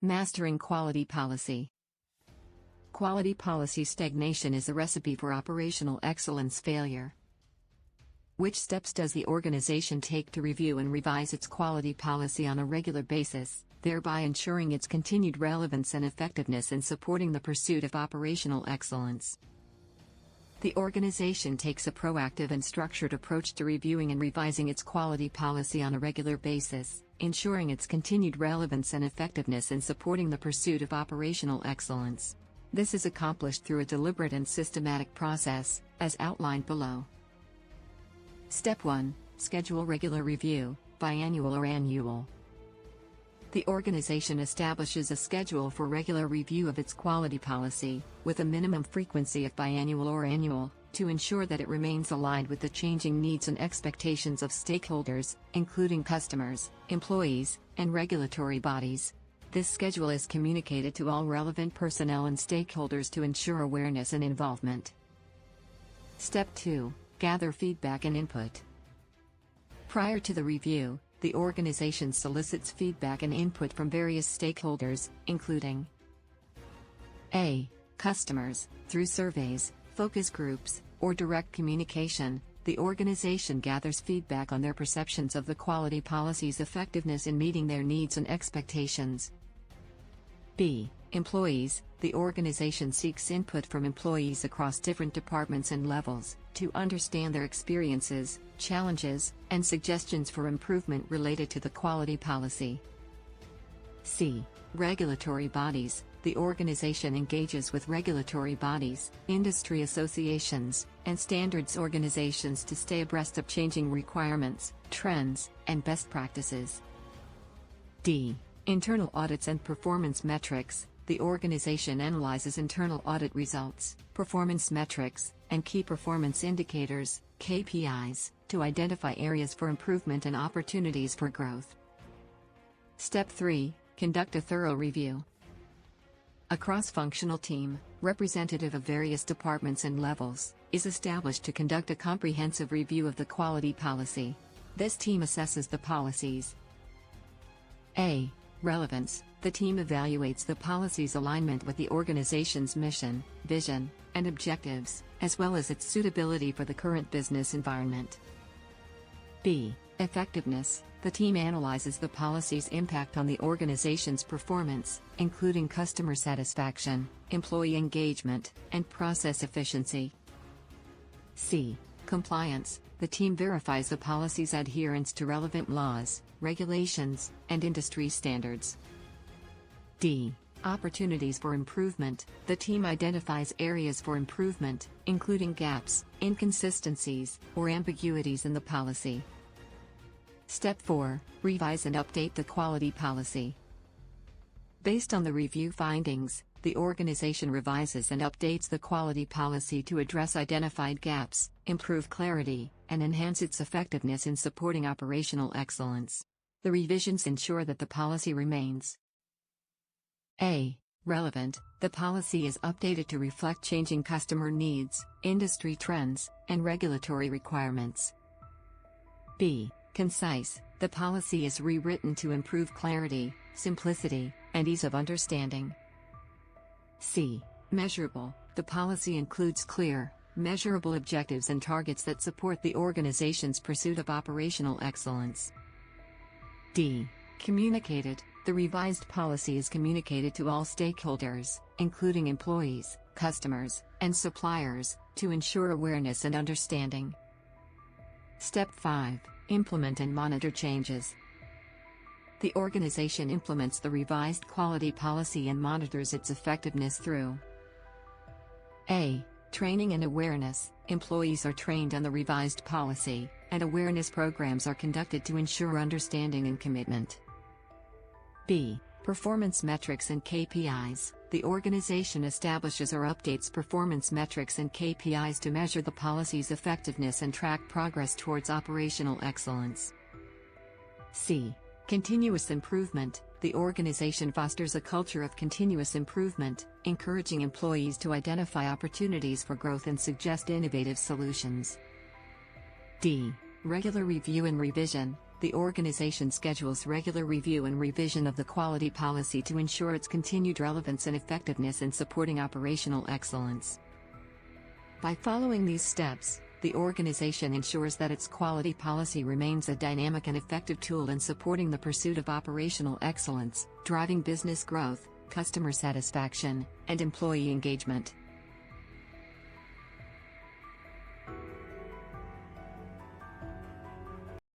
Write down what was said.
Mastering quality policy. Quality policy stagnation is a recipe for operational excellence failure. Which steps does the organization take to review and revise its quality policy on a regular basis, thereby ensuring its continued relevance and effectiveness in supporting the pursuit of operational excellence? The organization takes a proactive and structured approach to reviewing and revising its quality policy on a regular basis, ensuring its continued relevance and effectiveness in supporting the pursuit of operational excellence. This is accomplished through a deliberate and systematic process, as outlined below. Step 1. Schedule regular review, biannual or annual. The organization establishes a schedule for regular review of its quality policy, with a minimum frequency of biannual or annual, to ensure that it remains aligned with the changing needs and expectations of stakeholders, including customers, employees, and regulatory bodies. This schedule is communicated to all relevant personnel and stakeholders to ensure awareness and involvement. Step 2. Gather feedback and input. Prior to the review, the organization solicits feedback and input from various stakeholders, including a. Customers, through surveys, focus groups, or direct communication. The organization gathers feedback on their perceptions of the quality policy's effectiveness in meeting their needs and expectations. b. Employees. The organization seeks input from employees across different departments and levels, to understand their experiences, challenges, and suggestions for improvement related to the quality policy. c. Regulatory bodies. The organization engages with regulatory bodies, industry associations, and standards organizations to stay abreast of changing requirements, trends, and best practices. d. Internal audits and performance metrics. The organization analyzes internal audit results, performance metrics, and key performance indicators, KPIs, to identify areas for improvement and opportunities for growth. Step 3. Conduct a thorough review. A cross-functional team, representative of various departments and levels, is established to conduct a comprehensive review of the quality policy. This team assesses the policies. A. Relevance. The team evaluates the policy's alignment with the organization's mission, vision, and objectives, as well as its suitability for the current business environment. b. Effectiveness. The team analyzes the policy's impact on the organization's performance, including customer satisfaction, employee engagement, and process efficiency. c. Compliance. The team verifies the policy's adherence to relevant laws, regulations, and industry standards. d. Opportunities for improvement. The team identifies areas for improvement, including gaps, inconsistencies, or ambiguities in the policy. Step 4. Revise and update the quality policy. Based on the review findings, the organization revises and updates the quality policy to address identified gaps, improve clarity, and enhance its effectiveness in supporting operational excellence. The revisions ensure that the policy remains a. Relevant. The policy is updated to reflect changing customer needs, industry trends, and regulatory requirements. b. Concise. The policy is rewritten to improve clarity, simplicity, and ease of understanding. c. Measurable. The policy includes clear, measurable objectives and targets that support the organization's pursuit of operational excellence. d. Communicated. The revised policy is communicated to all stakeholders, including employees, customers, and suppliers, to ensure awareness and understanding. Step 5. Implement and monitor changes. The organization implements the revised quality policy and monitors its effectiveness through a. Training and awareness. Employees are trained on the revised policy, and awareness programs are conducted to ensure understanding and commitment. b. Performance metrics and KPIs. The organization establishes or updates performance metrics and KPIs to measure the policy's effectiveness and track progress towards operational excellence. c. Continuous improvement. The organization fosters a culture of continuous improvement, encouraging employees to identify opportunities for growth and suggest innovative solutions. d. Regular review and revision. the organization schedules regular review and revision of the quality policy to ensure its continued relevance and effectiveness in supporting operational excellence. By following these steps, the organization ensures that its quality policy remains a dynamic and effective tool in supporting the pursuit of operational excellence, driving business growth, customer satisfaction, and employee engagement.